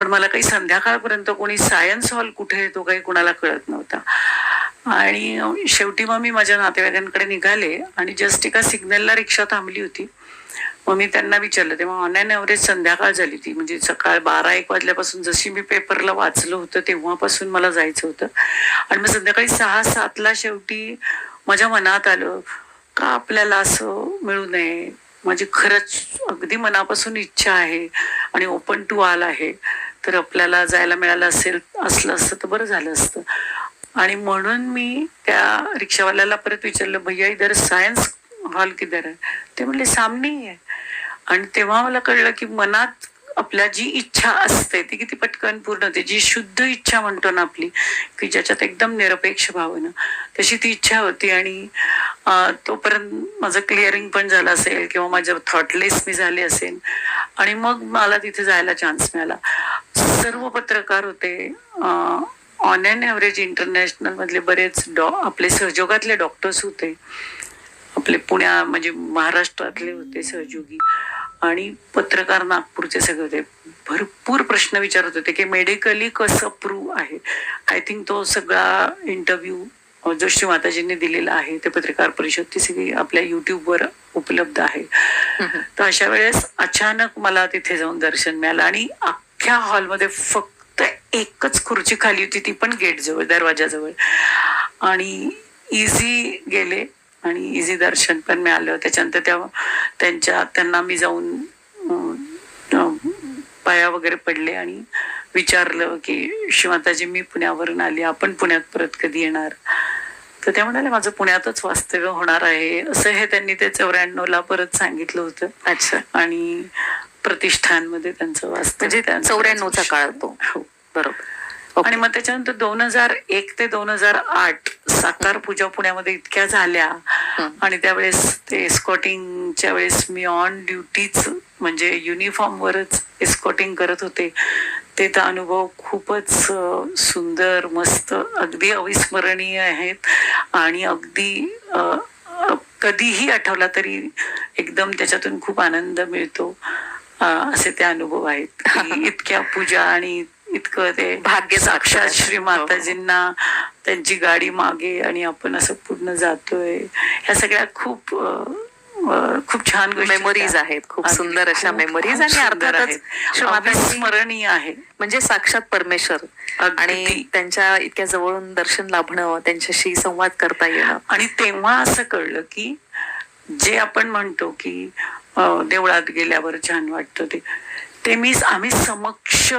पण मला काही संध्याकाळपर्यंत कोणी सायन्स हॉल कुठे आहे तो काही कुणाला कळत नव्हता. आणि शेवटी मग मी माझ्या नातेवाईकांकडे निघाले आणि जस्ट एका सिग्नलला रिक्षा थांबली होती. मग मी त्यांना विचारलं, तेव्हा ऑन अँड ॲव्हरेज संध्याकाळ झाली ती, म्हणजे सकाळ 12-1 वाजल्यापासून जशी मी पेपरला वाचलं होतं तेव्हापासून मला जायचं होतं. आणि मग संध्याकाळी 6-7ला शेवटी माझ्या मनात आलं का आपल्याला असं मिळू नये. माझी खरंच अगदी मनापासून इच्छा आहे आणि ओपन टू ऑल आहे. तर आपल्याला जायला मिळालं असलं असतं तर बरं झालं असतं. आणि म्हणून मी त्या रिक्षावाल्याला परत विचारलं, भैया इधर सायन्स हॉल किधर आहे? ते म्हणले सामने ही आहे. आणि तेव्हा मला कळलं की मनात आपल्या जी इच्छा असते ती किती पटकन पूर्ण होते. जी शुद्ध इच्छा म्हणतो ना आपली, की ज्याच्यात एकदम निरपेक्ष भावना, तशी ती इच्छा होती. आणि तोपर्यंत माझं क्लिअरिंग पण झालं असेल किंवा माझं थॉटलेस मी झाले असेल. आणि मग मला तिथे जायला चान्स मिळाला. सर्व पत्रकार होते. ऑन अँड ॲव्हरेज इंटरनॅशनल मधले बरेच आपले सहयोगातले डॉक्टर्स होते. आपले म्हणजे महाराष्ट्रातले होते सहयोगी. आणि पत्रकार नागपूरचे सगळे होते. भरपूर प्रश्न विचारत होते की मेडिकली कसं प्रूव्ह आहे. आय थिंक तो सगळा इंटरव्ह्यू जो श्री माताजींनी दिलेला आहे ते पत्रकार परिषद ती सगळी आपल्या युट्यूबवर उपलब्ध आहे. तर अशा वेळेस अचानक मला तिथे जाऊन दर्शन मिळालं आणि अख्ख्या हॉलमध्ये फक्त एकच खुर्ची खाली होती, ती पण गेट जवळ, दरवाजाजवळ. आणि इझी गेले आणि इझी दर्शन पण मिळालं. त्याच्यानंतर त्यांना मी जाऊन पाया वगैरे पडले आणि विचारलं की श्रीमाताजी मी पुण्यावरून आली, आपण पुण्यात परत कधी येणार? तर त्या म्हणाले माझं पुण्यातच वास्तव्य होणार आहे, असं हे त्यांनी ते 94ला परत सांगितलं होतं. अच्छा. आणि प्रतिष्ठानमध्ये त्यांचं वास्तव्य, म्हणजे 94चा काळ तो. हो बरोबर. आणि मग त्याच्यानंतर 2001 ते 2008 साकार पूजा पुण्यामध्ये इतक्या झाल्या. आणि त्यावेळेस ते एस्कॉटिंगच्या वेळेस मी ऑन ड्युटीच, म्हणजे युनिफॉर्मवरच एस्कॉटिंग करत होते. ते तर अनुभव खूपच सुंदर, मस्त, अगदी अविस्मरणीय आहेत. आणि अगदी कधीही आठवला तरी एकदम त्याच्यातून खूप आनंद मिळतो. असे ते अनुभव आहेत. इतक्या पूजा आणि इतकं ते भाग्य साक्षात श्री माताजींना त्यांची गाडी मागे आणि आपण असं पूर्ण जातोय. ह्या सगळ्या खूप खूप छान मेमोरीज आहेत, खूप सुंदर अशा मेमोरीज. आणि अर्थातच स्मरणीय आहे. म्हणजे साक्षात परमेश्वर आणि त्यांच्या इतक्या जवळून दर्शन लाभणं, त्यांच्याशी संवाद करता येणं. आणि तेव्हा असं कळलं की जे आपण म्हणतो की देवळात गेल्यावर छान वाटतं ते आम्ही समक्ष